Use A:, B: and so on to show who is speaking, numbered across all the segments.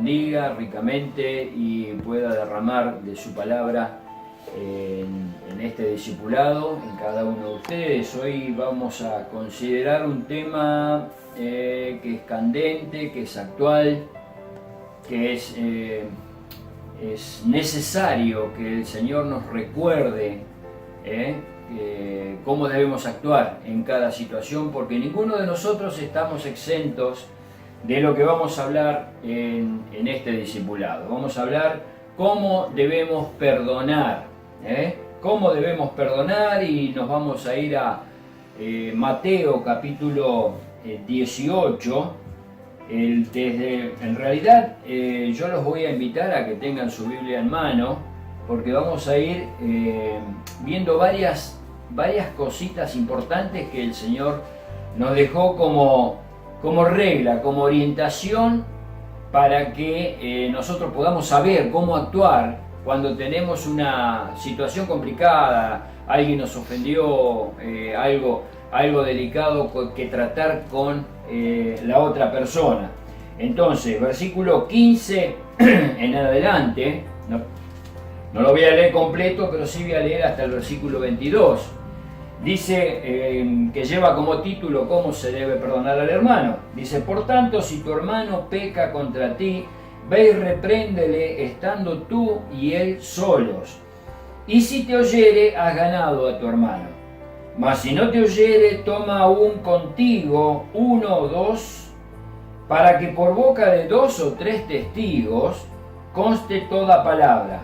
A: bendiga ricamente y pueda derramar de su palabra en este discipulado, en cada uno de ustedes. Hoy vamos a considerar un tema que es candente, que es actual, que es necesario que el Señor nos recuerde cómo debemos actuar en cada situación, porque ninguno de nosotros estamos exentos de lo que vamos a hablar en este discipulado. Vamos a hablar cómo debemos perdonar, cómo debemos perdonar, y nos vamos a ir a Mateo capítulo 18. En realidad yo los voy a invitar a que tengan su Biblia en mano, porque vamos a ir viendo varias cositas importantes que el Señor nos dejó como regla, como orientación, para que nosotros podamos saber cómo actuar cuando tenemos una situación complicada, alguien nos ofendió, algo delicado que tratar con la otra persona. Entonces, versículo 15 en adelante, no lo voy a leer completo, pero sí voy a leer hasta el versículo 22. Dice que lleva como título cómo se debe perdonar al hermano. Dice: por tanto, si tu hermano peca contra ti, ve y repréndele estando tú y él solos. Y si te oyere, has ganado a tu hermano. Mas si no te oyere, toma aún contigo 1 o 2, para que por boca de 2 o 3 testigos conste toda palabra.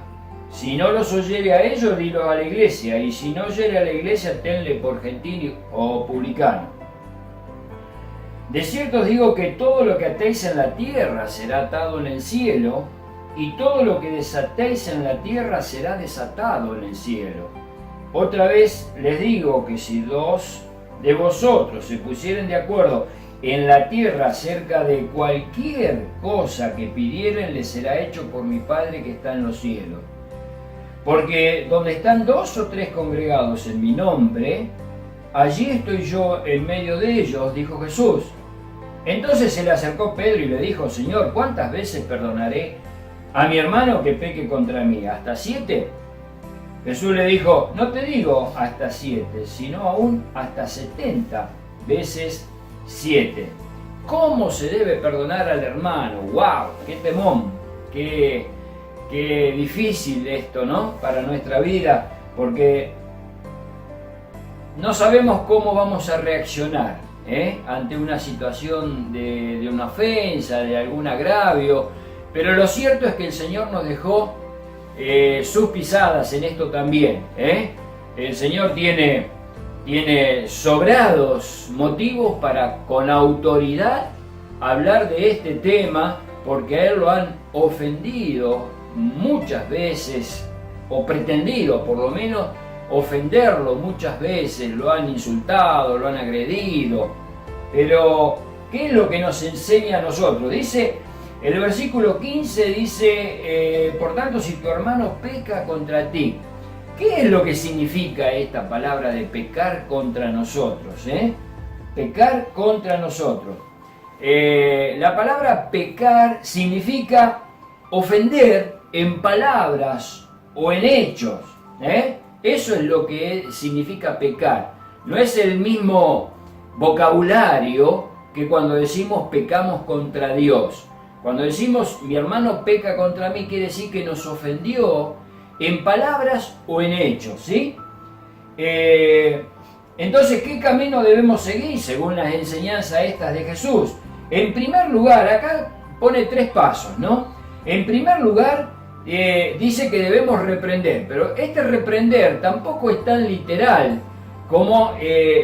A: Si no los oyere a ellos, dilo a la iglesia, y si no oyere a la iglesia, tenle por gentil o publicano. De cierto os digo que todo lo que atéis en la tierra será atado en el cielo, y todo lo que desatéis en la tierra será desatado en el cielo. Otra vez les digo que si 2 de vosotros se pusieren de acuerdo en la tierra acerca de cualquier cosa que pidieren, les será hecho por mi Padre que está en los cielos. Porque donde están 2 o 3 congregados en mi nombre, allí estoy yo en medio de ellos, dijo Jesús. Entonces se le acercó Pedro y le dijo: Señor, ¿cuántas veces perdonaré a mi hermano que peque contra mí? ¿Hasta 7? Jesús le dijo: no te digo hasta 7, sino aún hasta 70 veces 7. ¿Cómo se debe perdonar al hermano? ¡Wow! ¡Qué temón! ¡Qué difícil esto, ¿no? Para nuestra vida, porque no sabemos cómo vamos a reaccionar ante una situación de una ofensa, de algún agravio, pero lo cierto es que el Señor nos dejó sus pisadas en esto también. El Señor tiene sobrados motivos para con autoridad hablar de este tema, porque a Él lo han ofendido muchas veces, o pretendido por lo menos ofenderlo muchas veces, lo han insultado, lo han agredido. Pero ¿qué es lo que nos enseña a nosotros? Dice el versículo 15, dice por tanto, si tu hermano peca contra ti. ¿Qué es lo que significa esta palabra de pecar contra nosotros? Pecar contra nosotros. La palabra pecar significa ofender en palabras o en hechos. Eso es lo que significa pecar. No es el mismo vocabulario que cuando decimos pecamos contra Dios. Cuando decimos mi hermano peca contra mí, quiere decir que nos ofendió en palabras o en hechos, ¿sí? Entonces, ¿qué camino debemos seguir según las enseñanzas estas de Jesús? En primer lugar, acá pone 3 pasos, ¿no? En primer lugar, dice que debemos reprender, pero este reprender tampoco es tan literal como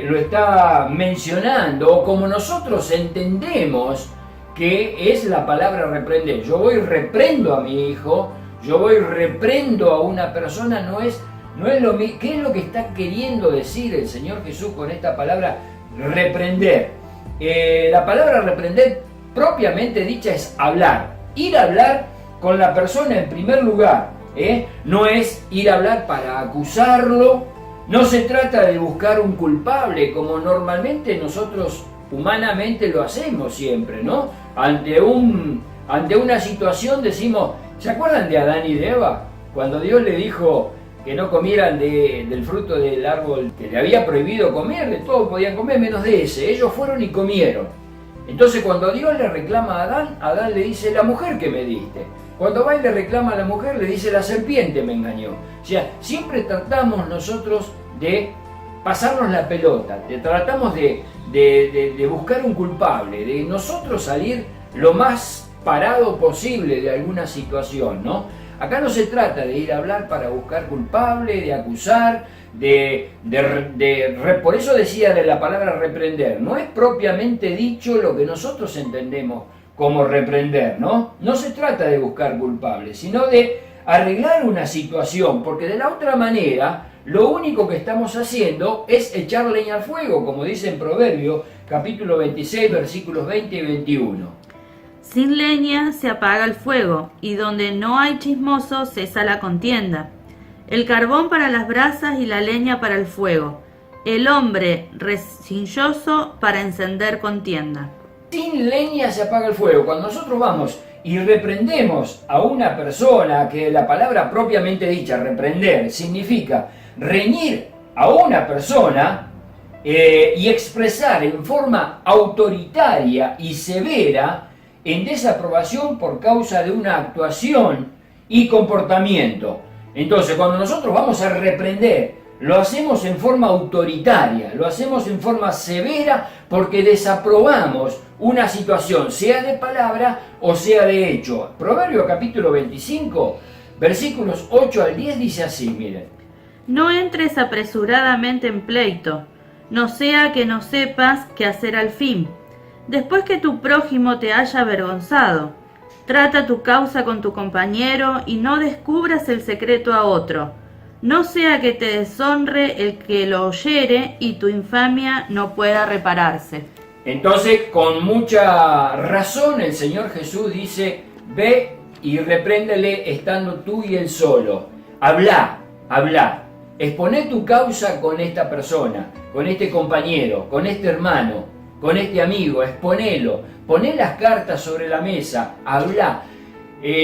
A: lo está mencionando, o como nosotros entendemos que es la palabra reprender. Yo voy y reprendo a mi hijo, yo voy y reprendo a una persona, no es lo mismo. ¿Qué es lo que está queriendo decir el Señor Jesús con esta palabra reprender? La palabra reprender propiamente dicha es hablar, ir a hablar con la persona en primer lugar, no es ir a hablar para acusarlo, no se trata de buscar un culpable como normalmente nosotros humanamente lo hacemos siempre, ¿no? Ante ante una situación decimos, ¿se acuerdan de Adán y de Eva? Cuando Dios le dijo que no comieran del fruto del árbol que le había prohibido comer, de todo podían comer menos de ese. Ellos fueron y comieron. Entonces cuando Dios le reclama a Adán, Adán le dice, la mujer que me diste. Cuando va y le reclama a la mujer, le dice, la serpiente me engañó. O sea, siempre tratamos nosotros de pasarnos la pelota, tratamos de buscar un culpable, de nosotros salir lo más parado posible de alguna situación, ¿no? Acá no se trata de ir a hablar para buscar culpable, de acusar, por eso decía de la palabra reprender, no es propiamente dicho lo que nosotros entendemos como reprender, ¿no? No se trata de buscar culpables, sino de arreglar una situación, porque de la otra manera lo único que estamos haciendo es echar leña al fuego, como dice en Proverbios, capítulo 26, versículos 20 y 21.
B: Sin leña se apaga el fuego, y donde no hay chismoso cesa la contienda. El carbón para las brasas y la leña para el fuego. El hombre rencilloso para encender contienda.
A: Sin leña se apaga el fuego. Cuando nosotros vamos y reprendemos a una persona, que la palabra propiamente dicha, reprender, significa reñir a una persona y expresar en forma autoritaria y severa en desaprobación por causa de una actuación y comportamiento. Entonces, cuando nosotros vamos a reprender, lo hacemos en forma autoritaria, lo hacemos en forma severa porque desaprobamos una situación, sea de palabra o sea de hecho. Proverbio capítulo 25, versículos 8 al 10 dice así, miren.
B: No entres apresuradamente en pleito, no sea que no sepas qué hacer al fin. Después que tu prójimo te haya avergonzado, trata tu causa con tu compañero y no descubras el secreto a otro. No sea que te deshonre el que lo oyere y tu infamia no pueda repararse.
A: Entonces, con mucha razón, el Señor Jesús dice, ve y repréndele estando tú y él solo. Habla. Exponé tu causa con esta persona, con este compañero, con este hermano, con este amigo, exponelo. Poné las cartas sobre la mesa, habla.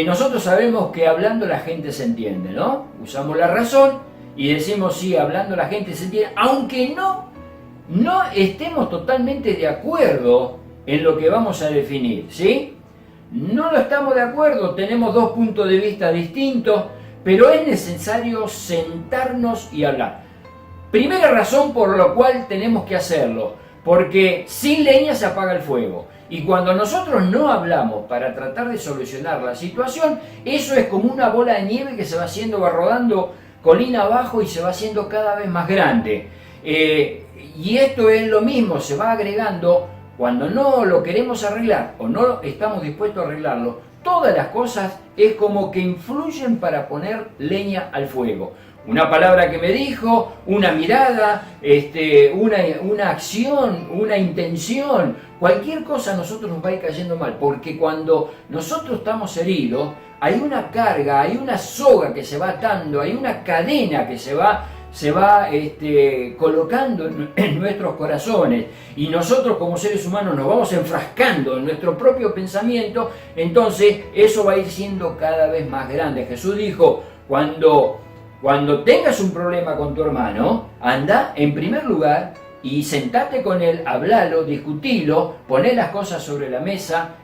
A: Nosotros sabemos que hablando la gente se entiende, ¿no? Usamos la razón y decimos, sí, hablando la gente se entiende, aunque no estemos totalmente de acuerdo en lo que vamos a definir, ¿sí? No lo estamos de acuerdo, tenemos dos puntos de vista distintos, pero es necesario sentarnos y hablar. Primera razón por la cual tenemos que hacerlo, porque sin leña se apaga el fuego. Y cuando nosotros no hablamos para tratar de solucionar la situación, eso es como una bola de nieve que se va haciendo, va rodando colina abajo y se va haciendo cada vez más grande. Y esto es lo mismo, se va agregando cuando no lo queremos arreglar o no estamos dispuestos a arreglarlo. Todas las cosas es como que influyen para poner leña al fuego. Una palabra que me dijo, una mirada, una acción, una intención, cualquier cosa a nosotros nos va a ir cayendo mal, porque cuando nosotros estamos heridos, hay una carga, hay una soga que se va atando, hay una cadena que se va colocando en nuestros corazones, y nosotros como seres humanos nos vamos enfrascando en nuestro propio pensamiento, entonces eso va a ir siendo cada vez más grande. Jesús dijo, cuando tengas un problema con tu hermano, anda en primer lugar y sentate con él, hablalo, discutilo, poné las cosas sobre la mesa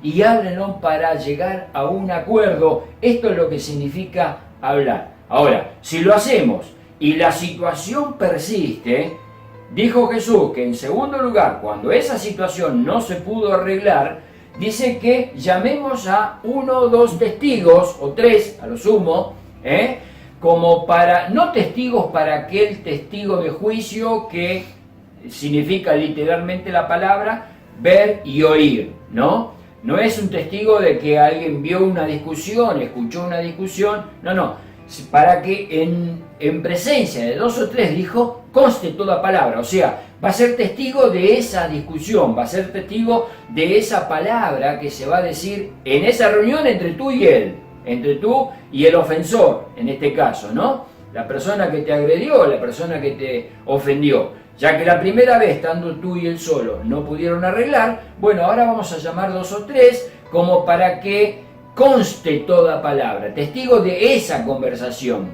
A: y háblenlo para llegar a un acuerdo. Esto es lo que significa hablar. Ahora, si lo hacemos y la situación persiste, dijo Jesús que en segundo lugar, cuando esa situación no se pudo arreglar, dice que llamemos a 1 o 2 testigos, o 3 a lo sumo, como para, no testigos para aquel testigo de juicio que significa literalmente la palabra ver y oír, ¿no? No es un testigo de que alguien vio una discusión, escuchó una discusión, no, para que en presencia de 2 o 3, dijo, conste toda palabra, o sea, va a ser testigo de esa discusión, va a ser testigo de esa palabra que se va a decir en esa reunión entre tú y él, entre tú y el ofensor, en este caso, ¿no? La persona que te agredió, la persona que te ofendió. Ya que la primera vez, estando tú y él solo, no pudieron arreglar, bueno, ahora vamos a llamar 2 o 3 como para que conste toda palabra, testigo de esa conversación,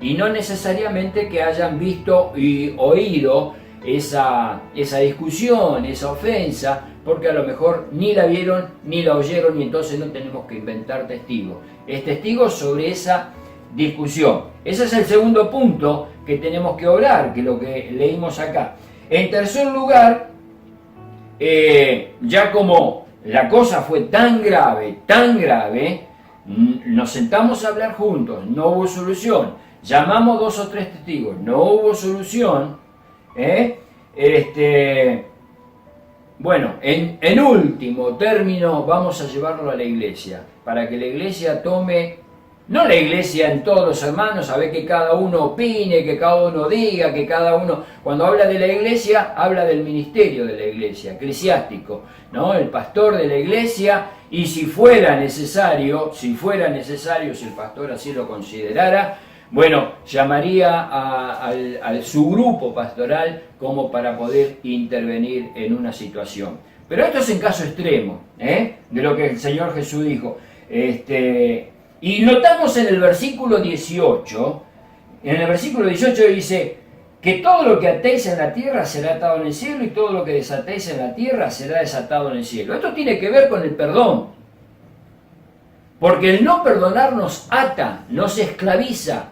A: y no necesariamente que hayan visto y oído esa discusión, esa ofensa, porque a lo mejor ni la vieron ni la oyeron, y entonces no tenemos que inventar testigos. Es testigo sobre esa discusión. Ese es el segundo punto que tenemos que obrar, que es lo que leímos acá. En tercer lugar, ya como la cosa fue tan grave, nos sentamos a hablar juntos, no hubo solución. Llamamos 2 o 3 testigos, no hubo solución. Bueno, en último término, vamos a llevarlo a la iglesia, para que la iglesia tome, no la iglesia en todos los hermanos, a ver que cada uno opine, que cada uno diga, que cada uno, cuando habla de la iglesia, habla del ministerio de la iglesia, eclesiástico, ¿no? El pastor de la iglesia, y si fuera necesario, si el pastor así lo considerara, bueno, llamaría a su grupo pastoral como para poder intervenir en una situación. Pero esto es en caso extremo, de lo que el Señor Jesús dijo. Y notamos en el versículo 18, dice que todo lo que atéis en la tierra será atado en el cielo, y todo lo que desatéis en la tierra será desatado en el cielo. Esto tiene que ver con el perdón. Porque el no perdonar nos ata, nos esclaviza,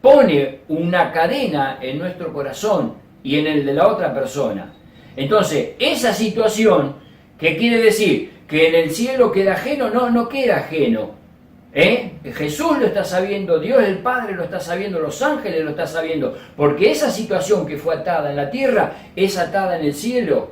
A: pone una cadena en nuestro corazón y en el de la otra persona. Entonces, esa situación, ¿qué quiere decir? Que en el cielo queda ajeno, no queda ajeno. Jesús lo está sabiendo, Dios el Padre lo está sabiendo, los ángeles lo están sabiendo, porque esa situación que fue atada en la tierra es atada en el cielo.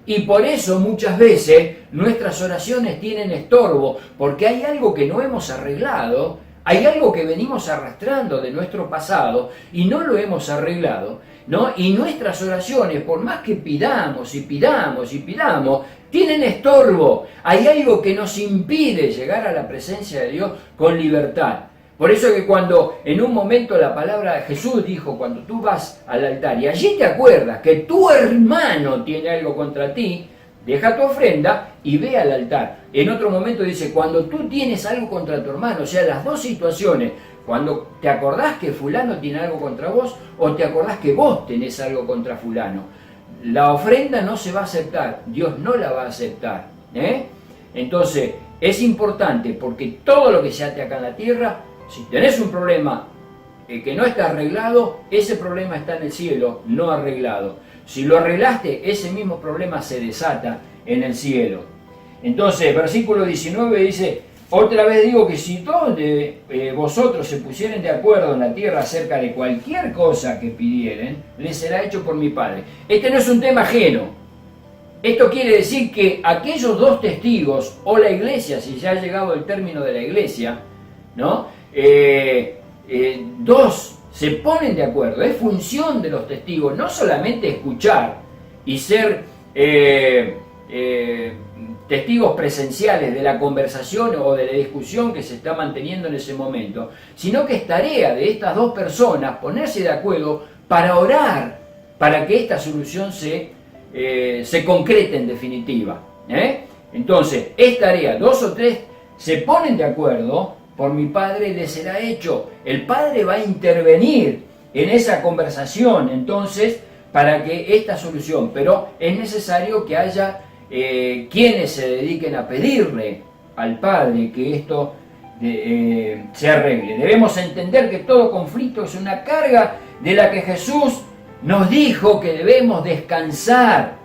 A: Y por eso muchas veces nuestras oraciones tienen estorbo, porque hay algo que no hemos arreglado, hay algo que venimos arrastrando de nuestro pasado y no lo hemos arreglado, ¿no? Y nuestras oraciones, por más que pidamos y pidamos y pidamos, tienen estorbo. Hay algo que nos impide llegar a la presencia de Dios con libertad. Por eso que cuando en un momento la palabra de Jesús dijo, cuando tú vas al altar y allí te acuerdas que tu hermano tiene algo contra ti, deja tu ofrenda y ve al altar. En otro momento dice, cuando tú tienes algo contra tu hermano, o sea, las dos situaciones, cuando te acordás que fulano tiene algo contra vos, o te acordás que vos tenés algo contra fulano, la ofrenda no se va a aceptar, Dios no la va a aceptar. Entonces, es importante, porque todo lo que se ate acá en la tierra, si tenés un problema que no está arreglado, ese problema está en el cielo, no arreglado. Si lo arreglaste, ese mismo problema se desata en el cielo. Entonces, versículo 19 dice, otra vez digo que si todos vosotros se pusieren de acuerdo en la tierra acerca de cualquier cosa que pidieren, les será hecho por mi Padre. Este no es un tema ajeno. Esto quiere decir que aquellos 2 testigos, o la iglesia, si ya ha llegado el término de la iglesia, ¿no? 2 se ponen de acuerdo. Es función de los testigos no solamente escuchar y ser testigos presenciales de la conversación o de la discusión que se está manteniendo en ese momento, sino que es tarea de estas 2 personas ponerse de acuerdo para orar para que esta solución se concrete en definitiva. Entonces, es tarea, 2 o 3 se ponen de acuerdo, por mi Padre les será hecho. El Padre va a intervenir en esa conversación, entonces, para que esta solución, pero es necesario que haya quienes se dediquen a pedirle al Padre que esto se arregle. Debemos entender que todo conflicto es una carga de la que Jesús nos dijo que debemos descansar.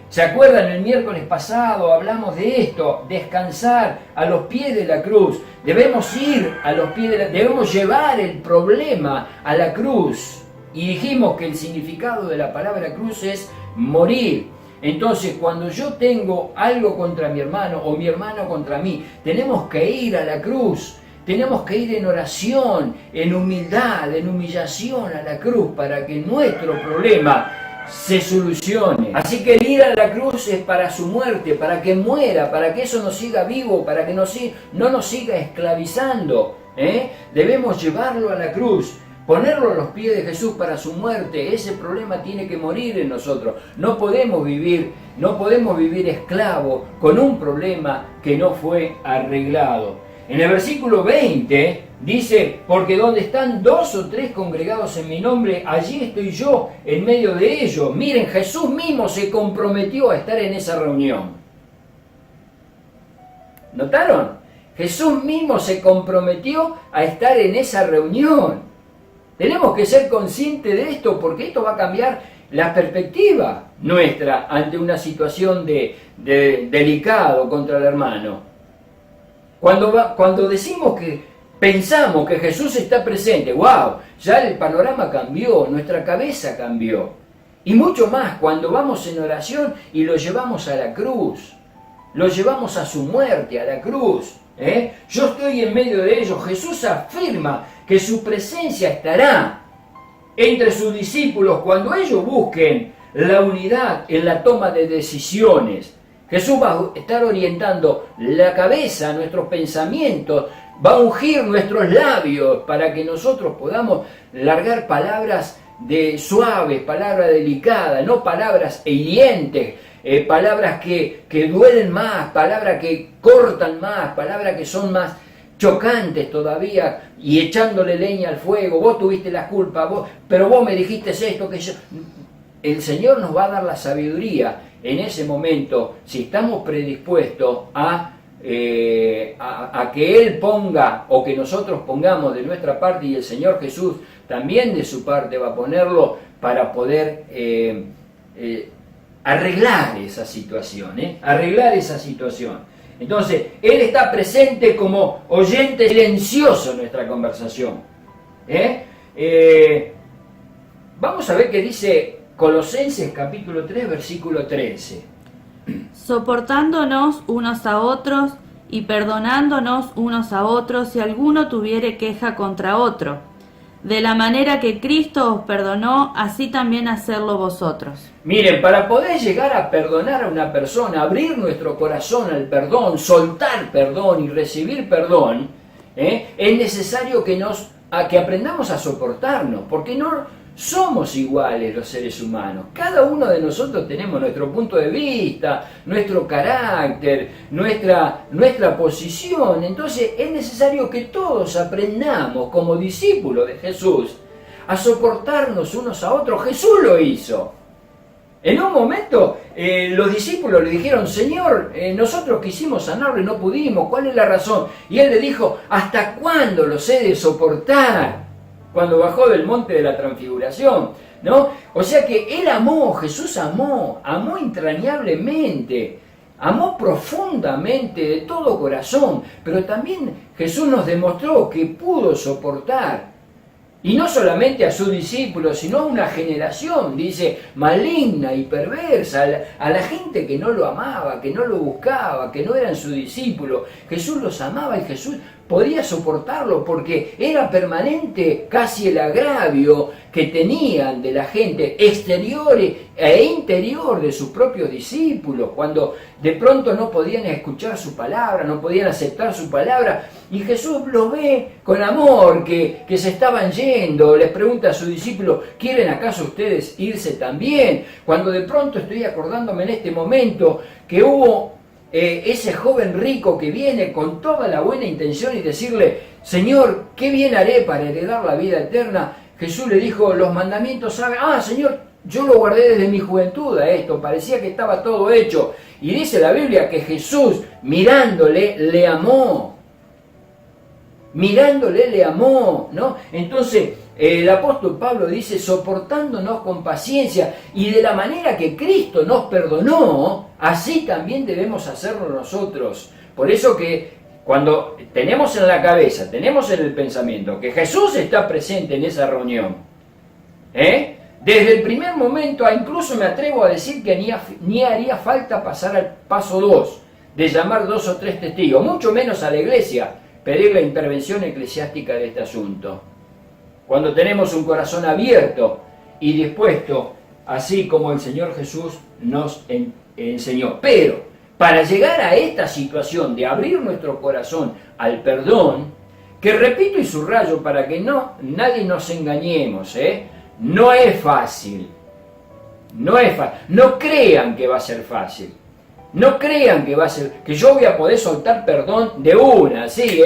A: ¿Se acuerdan? El miércoles pasado hablamos de esto, descansar a los pies de la cruz. Debemos ir a los pies debemos llevar el problema a la cruz. Y dijimos que el significado de la palabra cruz es morir. Entonces, cuando yo tengo algo contra mi hermano o mi hermano contra mí, tenemos que ir a la cruz. Tenemos que ir en oración, en humildad, en humillación a la cruz para que nuestro problema se solucione. Así que el ir a la cruz es para su muerte, para que muera, para que eso nos siga vivo, para que no nos siga esclavizando. Debemos llevarlo a la cruz ponerlo a los pies de Jesús para su muerte. Ese problema tiene que morir en nosotros. No podemos vivir esclavos con un problema que no fue arreglado. En el versículo 20 dice, porque donde están 2 o 3 congregados en mi nombre, allí estoy yo en medio de ellos. Miren, Jesús mismo se comprometió a estar en esa reunión. ¿Notaron? Jesús mismo se comprometió a estar en esa reunión. Tenemos que ser conscientes de esto, porque esto va a cambiar la perspectiva nuestra ante una situación de delicado contra el hermano. Cuando decimos que pensamos que Jesús está presente, ¡wow! Ya el panorama cambió, nuestra cabeza cambió. Y mucho más cuando vamos en oración y lo llevamos a la cruz, lo llevamos a su muerte, a la cruz. Yo estoy en medio de ellos. Jesús afirma que su presencia estará entre sus discípulos cuando ellos busquen la unidad en la toma de decisiones. Jesús va a estar orientando la cabeza, nuestros pensamientos, va a ungir nuestros labios para que nosotros podamos largar palabras suaves, palabras delicadas, no palabras hirientes, palabras que duelen más, palabras que cortan más, palabras que son más chocantes todavía y echándole leña al fuego. Vos tuviste la culpa, pero vos me dijiste esto, que yo... El Señor nos va a dar la sabiduría en ese momento, si estamos predispuestos a que Él ponga o que nosotros pongamos de nuestra parte, y el Señor Jesús también de su parte va a ponerlo para poder arreglar esa situación, arreglar esa situación. Entonces, Él está presente como oyente silencioso en nuestra conversación. Vamos a ver qué dice Colosenses capítulo 3, versículo 13.
B: Soportándonos unos a otros y perdonándonos unos a otros si alguno tuviere queja contra otro. De la manera que Cristo os perdonó, así también hacedlo vosotros.
A: Miren, para poder llegar a perdonar a una persona, abrir nuestro corazón al perdón, soltar perdón y recibir perdón, es necesario que aprendamos a soportarnos, porque no somos iguales los seres humanos. Cada uno de nosotros tenemos nuestro punto de vista, nuestro carácter, nuestra posición. Entonces es necesario que todos aprendamos como discípulos de Jesús a soportarnos unos a otros. Jesús lo hizo. En un momento los discípulos le dijeron, Señor, nosotros quisimos sanarlo y no pudimos, ¿cuál es la razón? Y Él le dijo, ¿hasta cuándo los he de soportar? Cuando bajó del monte de la transfiguración, ¿no? O sea que Él amó, Jesús amó entrañablemente, amó profundamente, de todo corazón, pero también Jesús nos demostró que pudo soportar. Y no solamente a sus discípulos, sino a una generación, dice, maligna y perversa, a la gente que no lo amaba, que no lo buscaba, que no eran sus discípulos. Jesús los amaba y Jesús podía soportarlo porque era permanente casi el agravio que tenían de la gente exterior e interior de sus propios discípulos, cuando de pronto no podían escuchar su palabra, no podían aceptar su palabra, y Jesús lo ve con amor, que se estaban yendo, les pregunta a sus discípulos, ¿quieren acaso ustedes irse también? Cuando de pronto estoy acordándome en este momento que hubo ese joven rico que viene con toda la buena intención y decirle, Señor, ¿qué bien haré para heredar la vida eterna? Jesús le dijo, los mandamientos saben, Señor, yo lo guardé desde mi juventud a esto, parecía que estaba todo hecho. Y dice la Biblia que Jesús, mirándole, le amó. Mirándole, le amó, ¿no? Entonces, el apóstol Pablo dice, soportándonos con paciencia, y de la manera que Cristo nos perdonó, así también debemos hacerlo nosotros. Por eso que cuando tenemos en la cabeza, tenemos en el pensamiento que Jesús está presente en esa reunión, desde el primer momento, incluso me atrevo a decir que ni haría falta pasar al paso 2, de llamar 2 o 3 testigos, mucho menos a la iglesia, pedir la intervención eclesiástica de este asunto. Cuando tenemos un corazón abierto y dispuesto, así como el Señor Jesús nos enseñó. Pero para llegar a esta situación de abrir nuestro corazón al perdón, que repito y subrayo para que nadie nos engañemos, no es fácil. No es fácil. No crean que va a ser fácil. No crean que yo voy a poder soltar perdón de una, sí,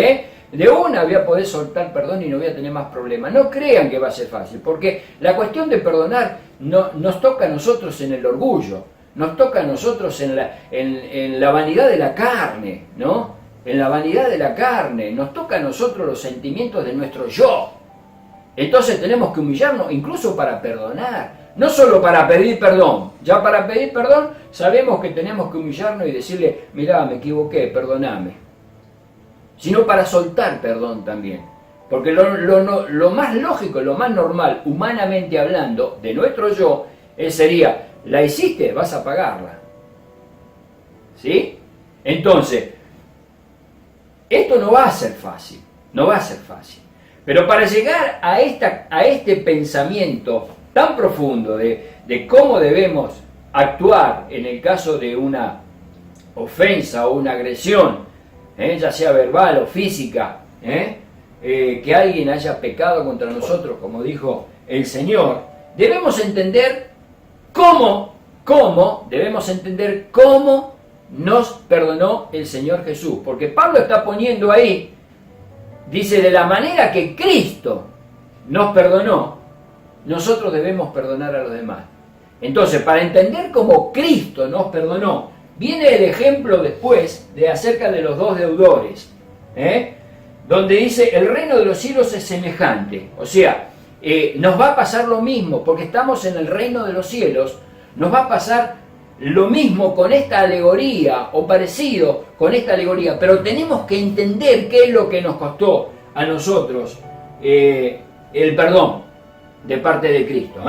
A: de una voy a poder soltar perdón y no voy a tener más problemas. No crean que va a ser fácil, porque la cuestión de perdonar nos toca a nosotros en el orgullo, nos toca a nosotros en la vanidad de la carne, ¿no? En la vanidad de la carne, nos toca a nosotros los sentimientos de nuestro yo. Entonces tenemos que humillarnos incluso para perdonar, no solo para pedir perdón. Ya para pedir perdón sabemos que tenemos que humillarnos y decirle, mirá, me equivoqué, perdoname. Sino para soltar perdón también. Porque lo más lógico, lo más normal, humanamente hablando, de nuestro yo, sería, la hiciste, vas a pagarla. ¿Sí? Entonces, esto no va a ser fácil, no va a ser fácil. Pero para llegar a este pensamiento tan profundo de cómo debemos actuar en el caso de una ofensa o una agresión, ya sea verbal o física, que alguien haya pecado contra nosotros, como dijo el Señor, debemos entender cómo nos perdonó el Señor Jesús. Porque Pablo está poniendo ahí, dice, de la manera que Cristo nos perdonó, nosotros debemos perdonar a los demás. Entonces, para entender cómo Cristo nos perdonó, viene el ejemplo después de acerca de los dos deudores, donde dice, el reino de los cielos es semejante. O sea, nos va a pasar lo mismo, porque estamos en el reino de los cielos, nos va a pasar lo mismo con esta alegoría, o parecido con esta alegoría, pero tenemos que entender qué es lo que nos costó a nosotros el perdón de parte de Cristo.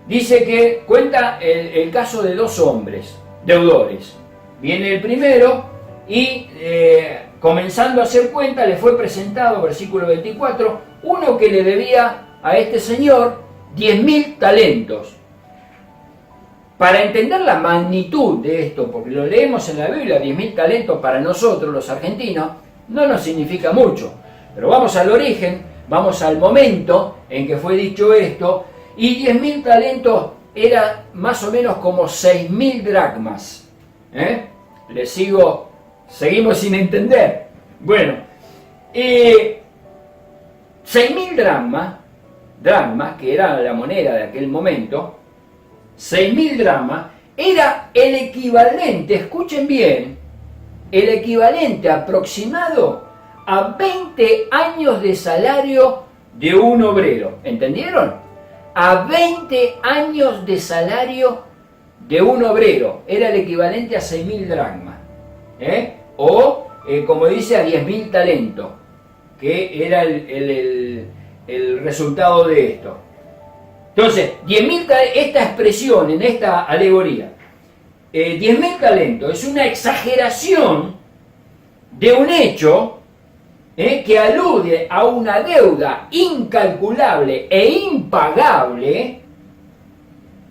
A: Dice que cuenta el caso de dos hombres, deudores. Viene el primero y comenzando a hacer cuenta le fue presentado, versículo 24, uno que le debía a este señor 10.000 talentos. Para entender la magnitud de esto, porque lo leemos en la Biblia, 10.000 talentos para nosotros los argentinos, no nos significa mucho. Pero vamos al origen, vamos al momento en que fue dicho esto, y 10.000 talentos era más o menos como 6.000 dracmas. Seguimos sin entender. Bueno, 6.000 dracmas, que era la moneda de aquel momento, 6.000 dracmas, era el equivalente, escuchen bien, el equivalente aproximado a 20 años de salario de un obrero. ¿Entendieron? A 20 años de salario de un obrero. Era el equivalente a 6.000 dracmas. O, como dice, a 10.000 talentos, que era el resultado de esto. Entonces, 10.000 esta expresión en esta alegoría, 10.000 talentos es una exageración de un hecho que alude a una deuda incalculable e impagable,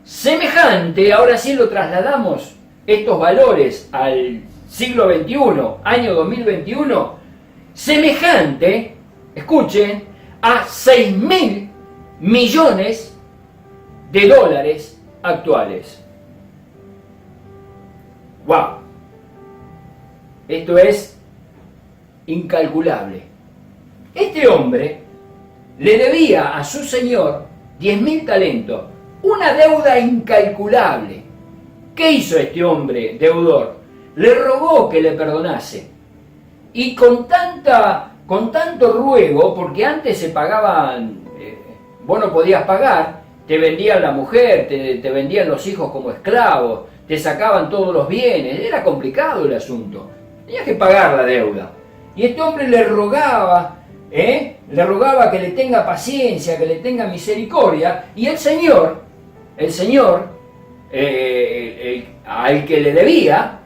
A: semejante, ahora sí lo trasladamos, estos valores al siglo XXI, año 2021, semejante, escuchen, a 6.000 millones de dólares actuales. ¡Wow! Esto es incalculable. Este hombre le debía a su señor 10.000 talentos, una deuda incalculable. ¿Qué hizo este hombre deudor? Le rogó que le perdonase. Y con tanto ruego, porque antes se pagaban, vos no podías pagar, te vendían la mujer, te vendían los hijos como esclavos, te sacaban todos los bienes, era complicado el asunto, tenías que pagar la deuda. Y este hombre le rogaba que le tenga paciencia, que le tenga misericordia, y el Señor, al que le debía,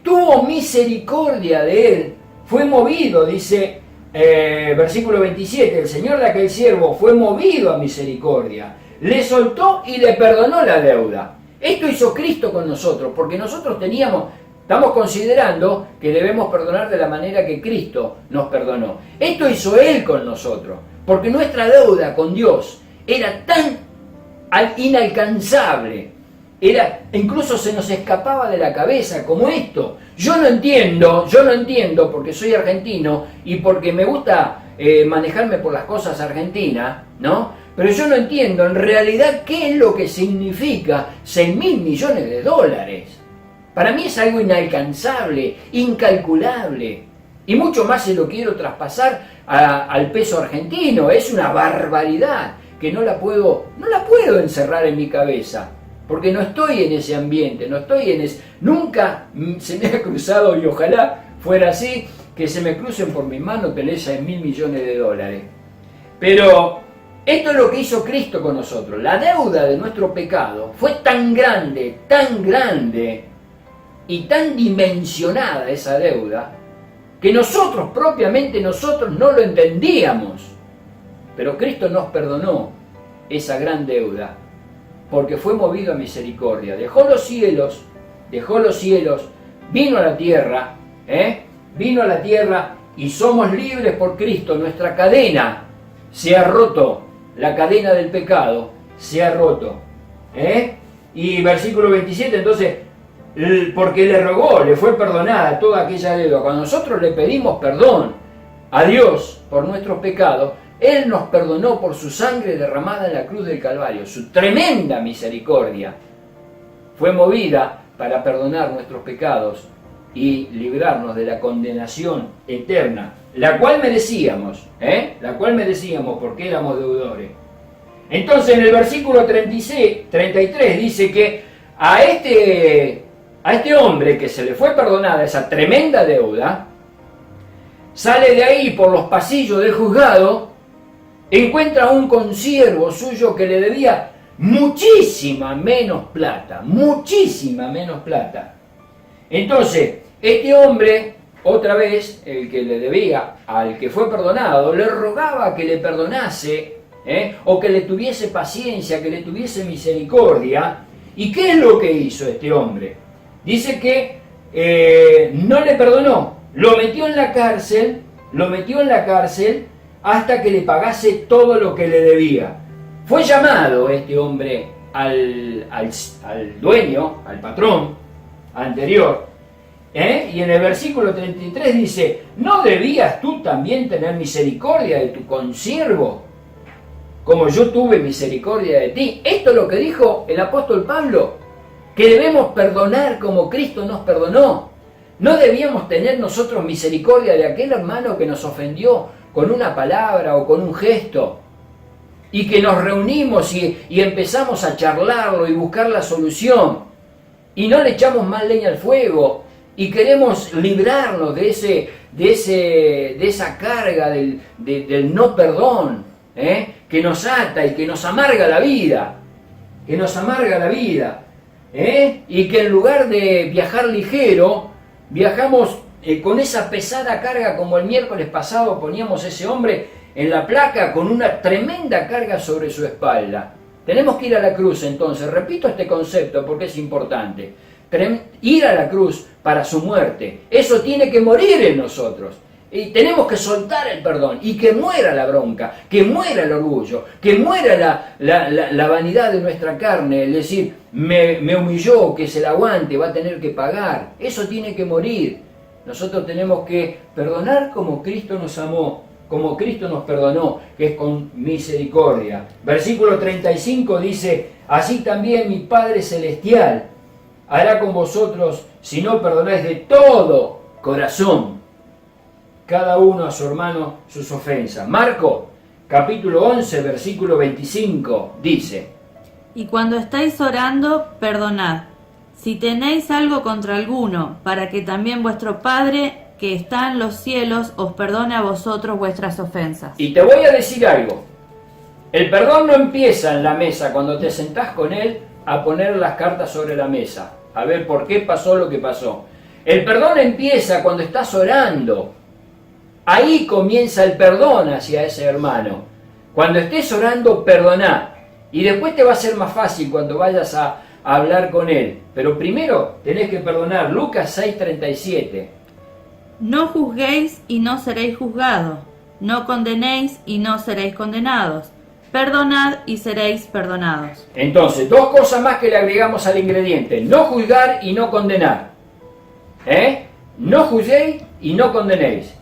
A: tuvo misericordia de él, fue movido, dice versículo 27, el Señor de aquel siervo fue movido a misericordia, le soltó y le perdonó la deuda. Esto hizo Cristo con nosotros, porque nosotros teníamos Estamos considerando que debemos perdonar de la manera que Cristo nos perdonó. Esto hizo Él con nosotros, porque nuestra deuda con Dios era tan inalcanzable, incluso se nos escapaba de la cabeza como esto. Yo no entiendo, porque soy argentino y porque me gusta manejarme por las cosas argentinas, ¿no? Pero yo no entiendo en realidad qué es lo que significa 6.000 millones de dólares. Para mí es algo inalcanzable, incalculable. Y mucho más se lo quiero traspasar al peso argentino. Es una barbaridad que no la puedo encerrar en mi cabeza. Porque no estoy en ese ambiente, nunca se me ha cruzado, y ojalá fuera así, que se me crucen por mis manos tener 6.000 millones de dólares. Pero esto es lo que hizo Cristo con nosotros. La deuda de nuestro pecado fue tan grande, y tan dimensionada esa deuda, que propiamente nosotros no lo entendíamos. Pero Cristo nos perdonó esa gran deuda, porque fue movido a misericordia. Dejó los cielos, vino a la tierra, y somos libres por Cristo. Nuestra cadena se ha roto, la cadena del pecado se ha roto. Y versículo 27, entonces, porque le rogó, le fue perdonada toda aquella deuda. Cuando nosotros le pedimos perdón a Dios por nuestros pecados, Él nos perdonó por su sangre derramada en la cruz del Calvario. Su tremenda misericordia fue movida para perdonar nuestros pecados y librarnos de la condenación eterna, la cual merecíamos, porque éramos deudores. Entonces en el versículo 33 dice que a este hombre que se le fue perdonada esa tremenda deuda, sale de ahí por los pasillos del juzgado, encuentra a un consiervo suyo que le debía muchísima menos plata. Entonces, este hombre, otra vez, el que le debía al que fue perdonado, le rogaba que le perdonase, o que le tuviese paciencia, que le tuviese misericordia. ¿Y qué es lo que hizo este hombre? Dice que no le perdonó, lo metió en la cárcel hasta que le pagase todo lo que le debía. Fue llamado este hombre al dueño, al patrón anterior, y en el versículo 33 dice: ¿no debías tú también tener misericordia de tu consiervo, como yo tuve misericordia de ti? Esto es lo que dijo el apóstol Pablo, que debemos perdonar como Cristo nos perdonó. ¿No debíamos tener nosotros misericordia de aquel hermano que nos ofendió con una palabra o con un gesto? Y que nos reunimos y empezamos a charlarlo y buscar la solución. Y no le echamos más leña al fuego. Y queremos librarnos de esa carga del no perdón, que nos ata y que nos amarga la vida. Y que en lugar de viajar ligero, viajamos con esa pesada carga, como el miércoles pasado poníamos ese hombre en la placa con una tremenda carga sobre su espalda. Tenemos que ir a la cruz entonces, repito este concepto porque es importante, ir a la cruz para su muerte. Eso tiene que morir en nosotros. Y tenemos que soltar el perdón y que muera la bronca, que muera el orgullo, que muera la vanidad de nuestra carne, es decir, me humilló, que se la aguante, va a tener que pagar. Eso tiene que morir. Nosotros tenemos que perdonar como Cristo nos amó, como Cristo nos perdonó, que es con misericordia. Versículo 35 dice: así también mi Padre Celestial hará con vosotros si no perdonáis de todo corazón cada uno a su hermano sus ofensas. Marcos, capítulo 11, versículo 25, dice:
B: y cuando estáis orando, perdonad, si tenéis algo contra alguno, para que también vuestro Padre, que está en los cielos, os perdone a vosotros vuestras ofensas.
A: Y te voy a decir algo. El perdón no empieza en la mesa cuando te sentás con él a poner las cartas sobre la mesa, a ver por qué pasó lo que pasó. El perdón empieza cuando estás orando. Ahí comienza el perdón hacia ese hermano. Cuando estés orando, perdoná. Y después te va a ser más fácil cuando vayas a a hablar con Él. Pero primero tenés que perdonar. Lucas 6:37.
B: No juzguéis y no seréis juzgados. No condenéis y no seréis condenados. Perdonad y seréis perdonados.
A: Entonces, dos cosas más que le agregamos al ingrediente. No juzgar y no condenar. No juzguéis y no condenéis.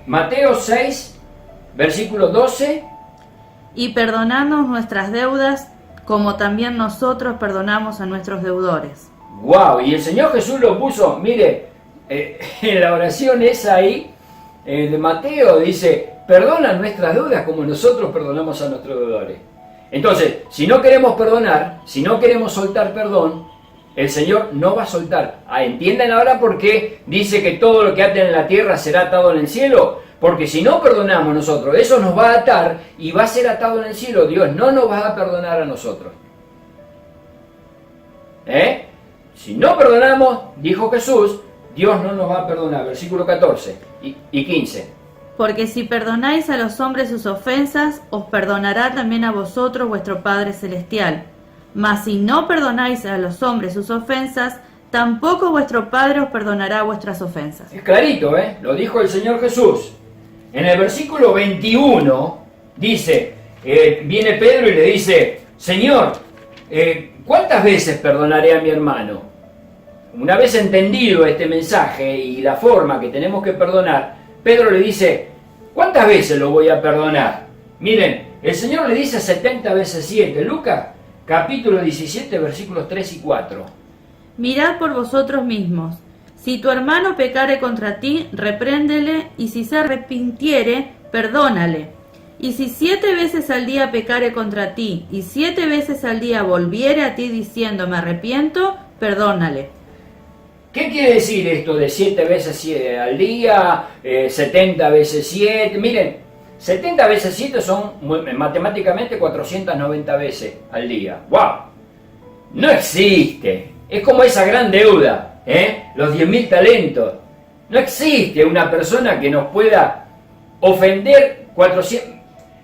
A: Mateo 6, versículo 12.
B: Y perdonadnos nuestras deudas, como también nosotros perdonamos a nuestros deudores.
A: ¡Wow! Y el Señor Jesús lo puso, mire, en la oración esa ahí, de Mateo, dice, perdona nuestras deudas como nosotros perdonamos a nuestros deudores. Entonces, si no queremos perdonar, si no queremos soltar perdón, el Señor no va a soltar. Entiendan ahora por qué dice que todo lo que aten en la tierra será atado en el cielo. Porque si no perdonamos nosotros, eso nos va a atar y va a ser atado en el cielo. Dios no nos va a perdonar a nosotros. Si no perdonamos, dijo Jesús, Dios no nos va a perdonar. Versículo 14 y 15.
B: Porque si perdonáis a los hombres sus ofensas, os perdonará también a vosotros vuestro Padre Celestial. Mas si no perdonáis a los hombres sus ofensas, tampoco vuestro Padre os perdonará vuestras ofensas.
A: Es clarito, lo dijo el Señor Jesús. En el versículo 21 dice, viene Pedro y le dice, Señor, ¿cuántas veces perdonaré a mi hermano? Una vez entendido este mensaje y la forma que tenemos que perdonar, Pedro le dice, ¿cuántas veces lo voy a perdonar? Miren, el Señor le dice 70 veces 7. Lucas, capítulo 17, versículos 3 y 4.
B: Mirad por vosotros mismos. Si tu hermano pecare contra ti, repréndele, y si se arrepintiere, perdónale. Y si 7 veces al día pecare contra ti, y 7 veces al día volviere a ti diciendo, me arrepiento, perdónale.
A: ¿Qué quiere decir esto de 7 veces al día, 70 veces 7? Miren, 70 veces 7 son matemáticamente 490 veces al día. ¡Wow! No existe. Es como esa gran deuda, los 10.000 talentos. No existe una persona que nos pueda ofender 400.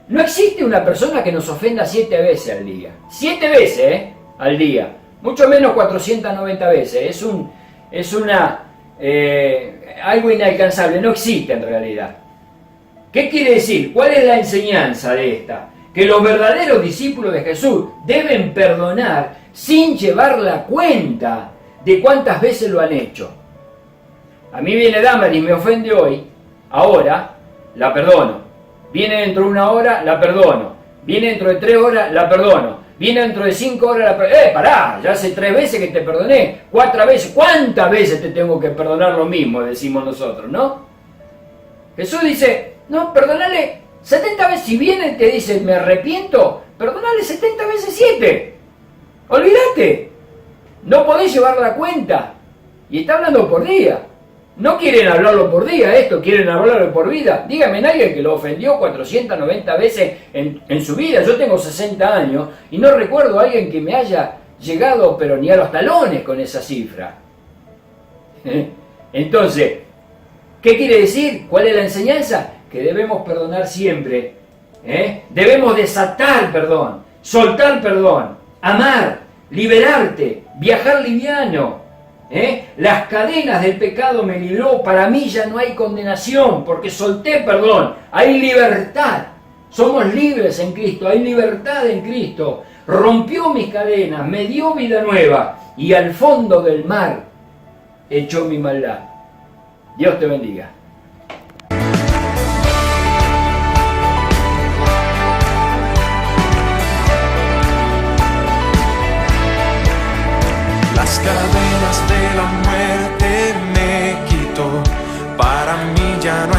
A: No existe una persona que nos ofenda 7 veces al día. 7 veces al día. Mucho menos 490 veces. Es algo inalcanzable. No existe en realidad. ¿Qué quiere decir? ¿Cuál es la enseñanza de esta? Que los verdaderos discípulos de Jesús deben perdonar sin llevar la cuenta de cuántas veces lo han hecho. A mí viene Damaris, me ofende hoy, ahora la perdono. Viene dentro de 1 hora, la perdono. Viene dentro de 3 horas, la perdono. Viene dentro de 5 horas, la perdono. Pará, ya hace 3 veces que te perdoné, 4 veces. ¿Cuántas veces te tengo que perdonar lo mismo? Decimos nosotros, ¿no? Jesús dice, no, perdonale 70 veces. Si viene y te dice, me arrepiento, perdonale 70 veces 7. Olvídate. No podés llevar la cuenta. Y está hablando por día. No quieren hablarlo por día esto, quieren hablarlo por vida. Dígame en alguien que lo ofendió 490 veces en su vida. Yo tengo 60 años y no recuerdo a alguien que me haya llegado, pero ni a los talones con esa cifra. Entonces, ¿qué quiere decir? ¿Cuál es la enseñanza? Que debemos perdonar siempre. Debemos desatar perdón, soltar perdón, amar, liberarte, viajar liviano. Las cadenas del pecado me libró, para mí ya no hay condenación, porque solté perdón, hay libertad, somos libres en Cristo, hay libertad en Cristo, rompió mis cadenas, me dio vida nueva, y al fondo del mar echó mi maldad. Dios te bendiga.
C: Las cadenas de la muerte me quitó, para mí ya no